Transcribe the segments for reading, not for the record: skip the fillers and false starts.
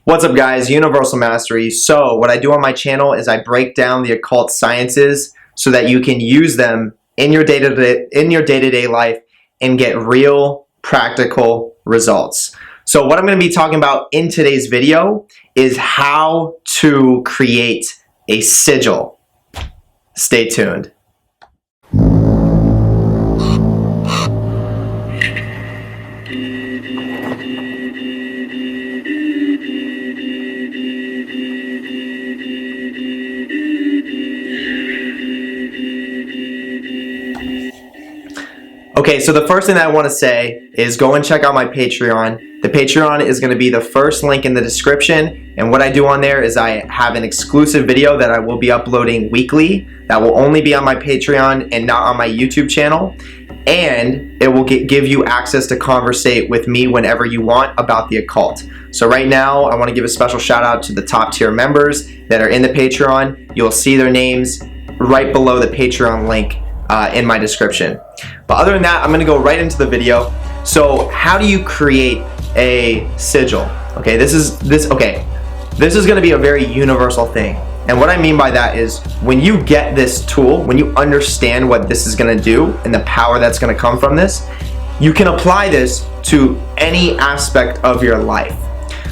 What's up, guys? Universal Mastery. So what I do on my channel is I break down the occult sciences so that you can use them in your day-to-day life and get real practical results. So what I'm going to be talking about in today's video is how to create a sigil. Stay tuned. Okay, so the first thing that I want to say is go and check out my Patreon. The Patreon is going to be the first link in the description, and what I do on there is I have an exclusive video that I will be uploading weekly that will only be on my Patreon and not on my YouTube channel, and it will give you access to conversate with me whenever you want about the occult. So right now, I want to give a special shout out to the top tier members that are in the Patreon. You'll see their names right below the Patreon link in my description. But other than that, I'm going to go right into the video. So how do you create a sigil? Okay, this is going to be a very universal thing. And what I mean by that is when you get this tool, when you understand what this is going to do and the power that's going to come from this, you can apply this to any aspect of your life.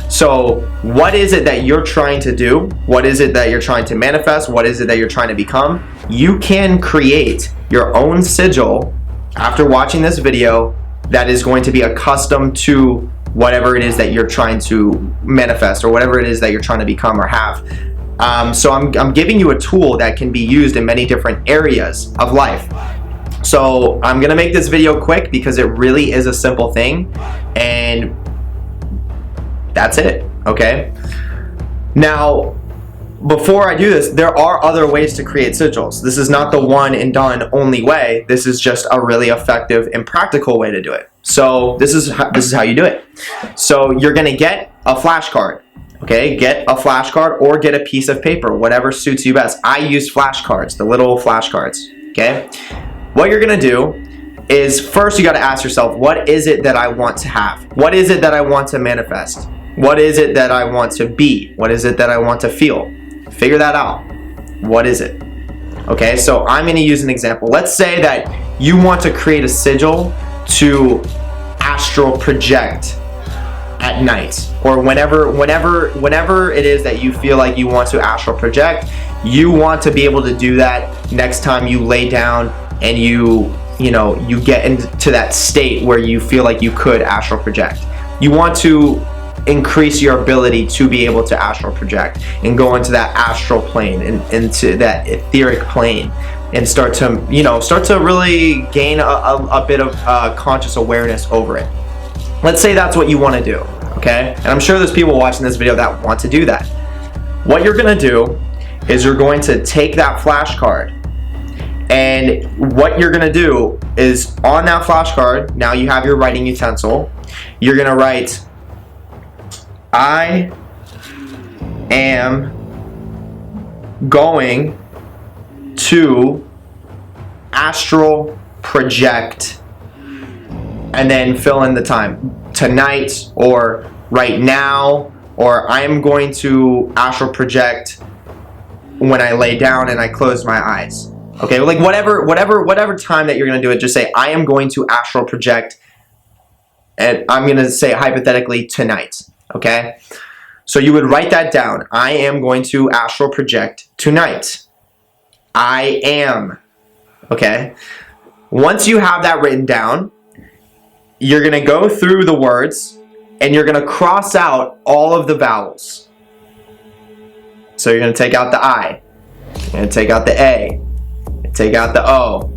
So what is it that you're trying to do? What is it that you're trying to manifest? What is it that you're trying to become? You can create your own sigil after watching this video that is going to be accustomed to whatever it is that you're trying to manifest or whatever it is that you're trying to become or have. So I'm giving you a tool that can be used in many different areas of life. So I'm gonna make this video quick because it really is a simple thing, and that's it, okay? Now, before I do this, there are other ways to create sigils. This is not the one and done only way. This is just a really effective and practical way to do it. So this is how you do it. So you're gonna get a flashcard, okay? Get a flashcard or get a piece of paper, whatever suits you best. I use flashcards, the little flashcards, okay? What you're gonna do is first you gotta ask yourself, what is it that I want to have? What is it that I want to manifest? What is it that I want to be? What is it that I want to feel? Figure that out. What is it? Okay, so I'm going to use an example. Let's say that you want to create a sigil to astral project at night, or whenever it is that you feel like you want to astral project. You want to be able to do that next time you lay down and you get into that state where you feel like you could astral project. You want to increase your ability to be able to astral project and go into that astral plane and into that etheric plane and start to really gain a bit of conscious awareness over it. Let's say that's what you want to do, okay? And I'm sure there's people watching this video that want to do that. What you're going to do is you're going to take that flashcard, and what you're going to do is on that flashcard, now you have your writing utensil, you're going to write, I am going to astral project, and then fill in the time, tonight or right now, or I am going to astral project when I lay down and I close my eyes. Okay, like whatever time that you're going to do it, just say I am going to astral project, and I'm going to say hypothetically tonight. Okay, so you would write that down. I am going to astral project tonight. I am. Okay, once you have that written down, you're going to go through the words and you're going to cross out all of the vowels. So you're going to take out the I, you're going to take out the A, take out the O,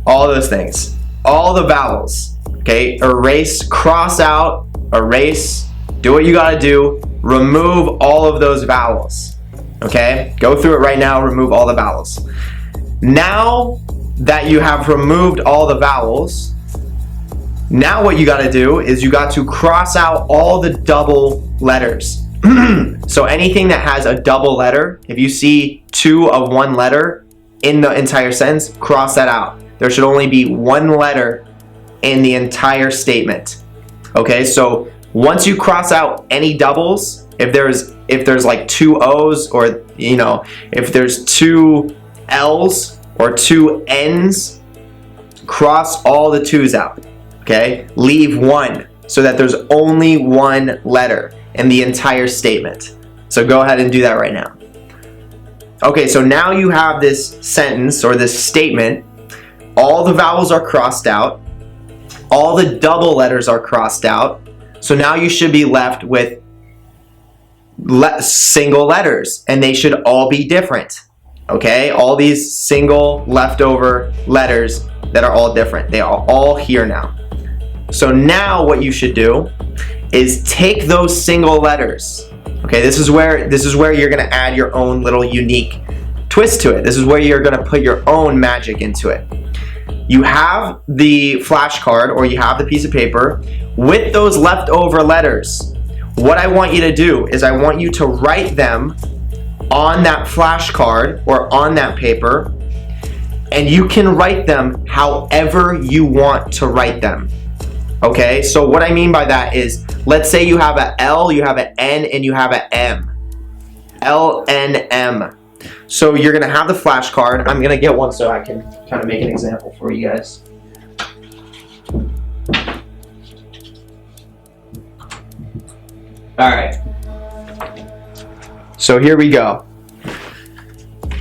all those things, all the vowels. Okay, erase, cross out, erase. Do what you gotta do. Remove all of those vowels. Okay? Go through it right now. Remove all the vowels. Now that you have removed all the vowels, now what you gotta do is you got to cross out all the double letters. So anything that has a double letter, if you see two of one letter in the entire sentence, cross that out. There should only be one letter in the entire statement. Okay, so once you cross out any doubles, if there's like 2 O's, or you know, if there's 2 L's or 2 N's, cross all the 2's out. Okay, leave 1 so that there's only 1 letter in the entire statement. So go ahead and do that right now. Okay, so now you have this sentence or this statement. All the vowels are crossed out. All the double letters are crossed out. So now you should be left with single letters, and they should all be different. Okay, all these single leftover letters that are all different. They are all here now. So now what you should do is take those single letters. Okay, this is where you're gonna add your own little unique twist to it. This is where you're gonna put your own magic into it. You have the flashcard, or you have the piece of paper with those leftover letters. What I want you to do is I want you to write them on that flashcard or on that paper, and you can write them however you want to write them. Okay, so what I mean by that is, let's say you have an L, you have an N, and you have an M. L, N, M. So you're gonna have the flashcard. I'm gonna get one so I can kind of make an example for you guys. All right. So here we go.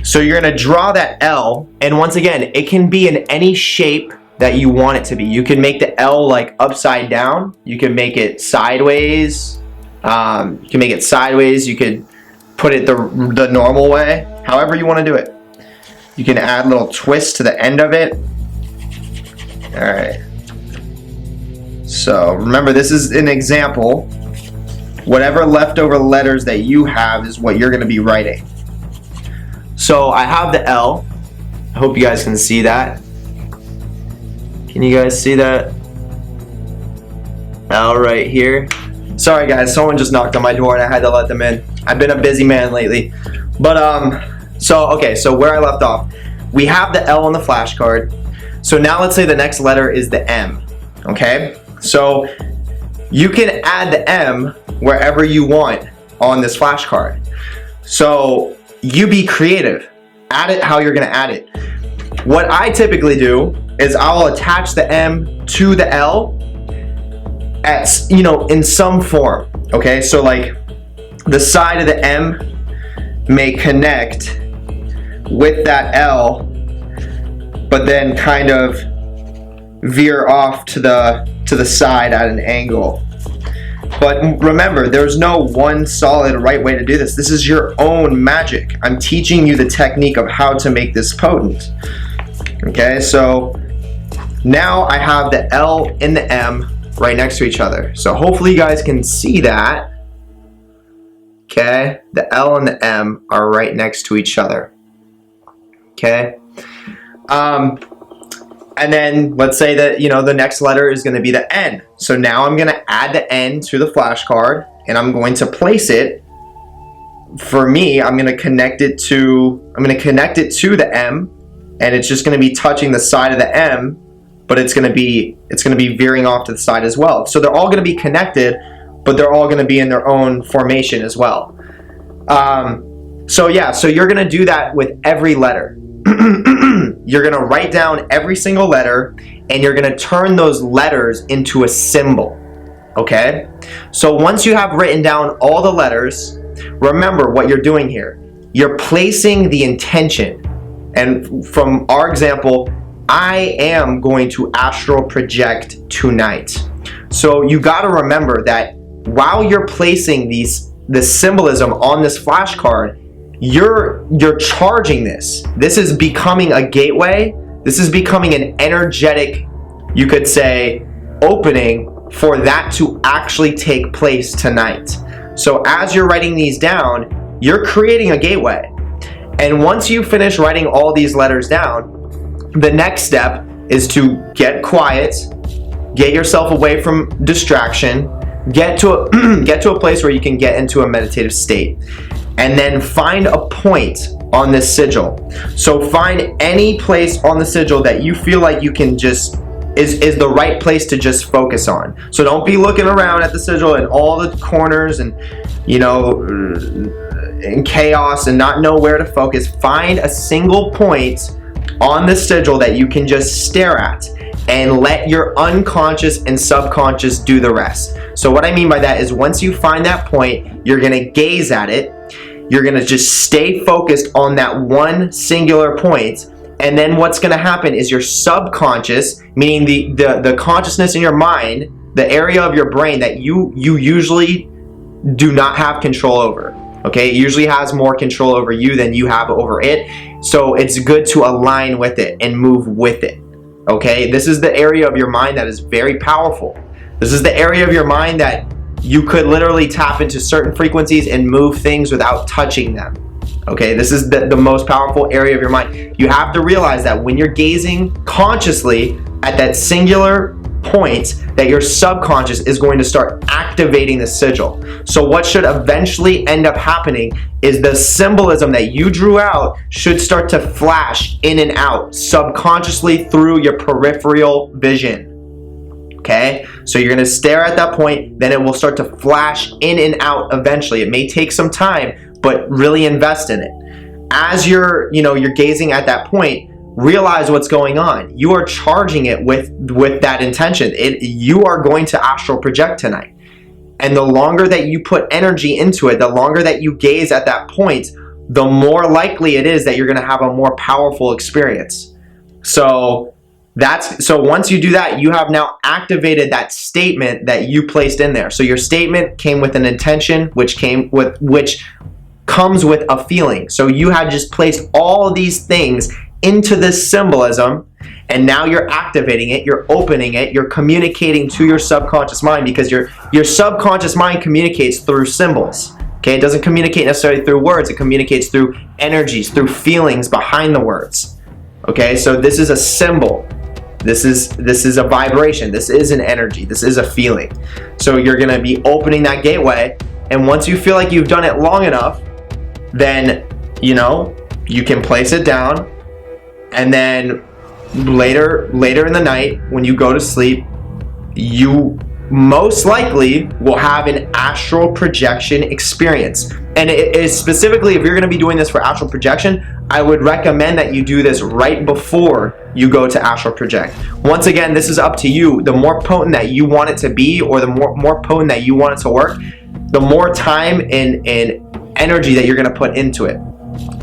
So you're gonna draw that L, and once again, it can be in any shape that you want it to be. You can make the L like upside down. You can make it sideways. You can make it sideways. You could put it the normal way. However you want to do it. You can add a little twist to the end of it. All right. So remember, this is an example. Whatever leftover letters that you have is what you're going to be writing. So I have the L. I hope you guys can see that. Can you guys see that? L right here. Sorry guys, someone just knocked on my door and I had to let them in. I've been a busy man lately. But okay, so where I left off, we have the L on the flashcard. So now let's say the next letter is the M. Okay? So you can add the M wherever you want on this flashcard. So you be creative. Add it how you're gonna add it. What I typically do is I'll attach the M to the L at, you know, in some form. Okay, so like the side of the M may connect with that L, but then kind of veer off to the side at an angle. But remember, there's no one solid right way to do this. This is your own magic. I'm teaching you the technique of how to make this potent. Okay, so now I have the L and the M right next to each other. So hopefully you guys can see that. Okay, the L and the M are right next to each other. Okay, and then let's say that, you know, the next letter is going to be the N. So now I'm going to add the N to the flashcard, and I'm going to place it. For me, I'm going to connect it to the M, and it's just going to be touching the side of the M, but it's going to be veering off to the side as well. So they're all going to be connected, but they're all going to be in their own formation as well. So yeah, so you're going to do that with every letter. You're going to write down every single letter, and you're going to turn those letters into a symbol. Okay? So once you have written down all the letters, remember what you're doing here. You're placing the intention. And from our example, I am going to astral project tonight. So you got to remember that while you're placing the symbolism on this flashcard, you're charging this. This is becoming a gateway. This is becoming an energetic, you could say, opening for that to actually take place tonight. So as you're writing these down, you're creating a gateway. And once you finish writing all these letters down, the next step is to get quiet, get yourself away from distraction, get to a place where you can get into a meditative state, and then find a point on this sigil. So find any place on the sigil that you feel like you can just is the right place to just focus on. So don't be looking around at the sigil in all the corners and you know, in chaos and not know where to focus, find a single point on the sigil that you can just stare at and let your unconscious and subconscious do the rest. So what I mean by that is once you find that point, you're gonna gaze at it, you're gonna just stay focused on that one singular point, and then what's gonna happen is your subconscious, meaning the consciousness in your mind, the area of your brain that you usually do not have control over, okay? It usually has more control over you than you have over it, so it's good to align with it and move with it, okay? This is the area of your mind that is very powerful. This is the area of your mind that you could literally tap into certain frequencies and move things without touching them, okay? This is the most powerful area of your mind. You have to realize that when you're gazing consciously at that singular point, that your subconscious is going to start activating the sigil. So what should eventually end up happening is the symbolism that you drew out should start to flash in and out subconsciously through your peripheral vision. Okay, so you're gonna stare at that point, then it will start to flash in and out eventually. It may take some time, but really invest in it. As you're gazing at that point, realize what's going on. You are charging it with that intention. You are going to astral project tonight. And the longer that you put energy into it, the longer that you gaze at that point, the more likely it is that you're gonna have a more powerful experience. So once you do that, you have now activated that statement that you placed in there. So your statement came with an intention, which comes with a feeling. So you had just placed all these things into this symbolism, and now you're activating it, you're opening it, you're communicating to your subconscious mind, because your subconscious mind communicates through symbols. Okay, it doesn't communicate necessarily through words, it communicates through energies, through feelings behind the words. Okay, so this is a symbol. This is a vibration. This is an energy. This is a feeling. So you're going to be opening that gateway, and once you feel like you've done it long enough, then you can place it down, and then later in the night when you go to sleep, you most likely will have an astral projection experience. And it is specifically, if you're going to be doing this for astral projection, I would recommend that you do this right before you go to astral project. Once again, this is up to you. The more potent that you want it to be, or the more potent that you want it to work, the more time and energy that you're going to put into it.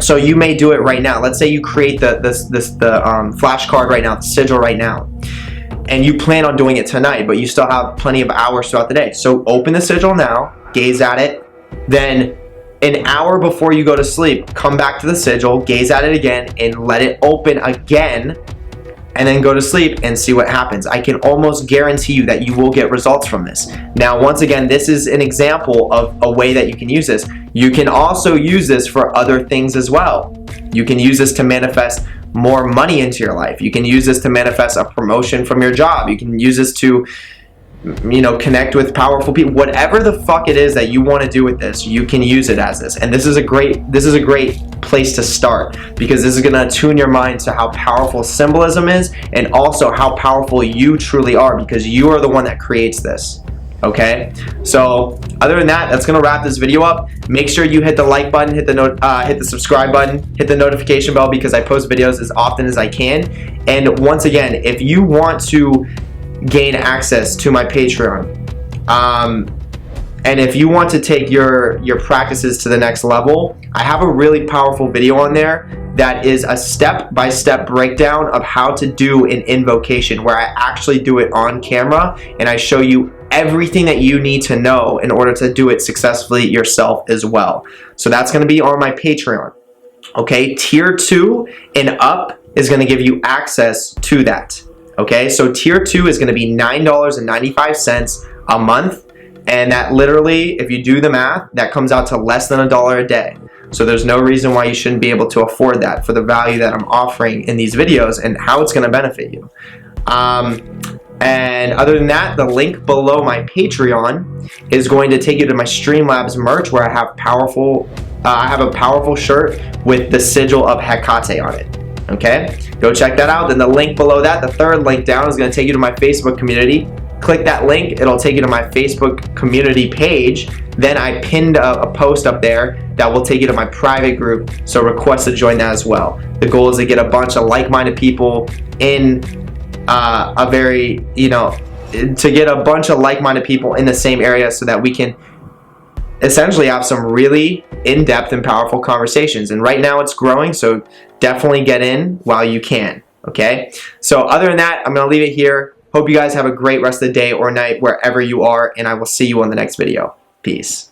So you may do it right now. Let's say you create the flash card right now, the sigil right now, and you plan on doing it tonight, but you still have plenty of hours throughout the day. So open the sigil now, gaze at it, then an hour before you go to sleep, come back to the sigil, gaze at it again, and let it open again, and then go to sleep and see what happens. I can almost guarantee you that you will get results from this. Now, once again, this is an example of a way that you can use this. You can also use this for other things as well. You can use this to manifest more money into your life. You can use this to manifest a promotion from your job. You can use this to connect with powerful people. Whatever the fuck it is that you want to do with this, you can use it as this. And this is a great place to start, because this is going to attune your mind to how powerful symbolism is, and also how powerful you truly are, because you are the one that creates this. Okay, so other than that, that's gonna wrap this video up. Make sure you hit the like button, hit the subscribe button, hit the notification bell, because I post videos as often as I can. And once again, if you want to gain access to my Patreon, and if you want to take your practices to the next level, I have a really powerful video on there that is a step-by-step breakdown of how to do an invocation, where I actually do it on camera, and I show you everything that you need to know in order to do it successfully yourself as well. So that's going to be on my Patreon. Okay, tier 2 and up is going to give you access to that. Okay, so tier 2 is going to be $9.95 a month, and that literally, if you do the math, that comes out to less than $1 a day. So there's no reason why you shouldn't be able to afford that for the value that I'm offering in these videos and how it's going to benefit you. And other than that, the link below my Patreon is going to take you to my Streamlabs merch, where I have a powerful shirt with the sigil of Hecate on it. Okay, go check that out. Then the link below that, the third link down, is going to take you to my Facebook community, click that link, it'll take you to my Facebook community page. Then I pinned a post up there that will take you to my private group, so request to join that as well. The goal is to get a bunch of like-minded people in to get a bunch of like-minded people in the same area so that we can essentially have some really in-depth and powerful conversations. And right now it's growing, so definitely get in while you can, okay? So other than that, I'm going to leave it here. Hope you guys have a great rest of the day or night wherever you are, and I will see you on the next video. Peace.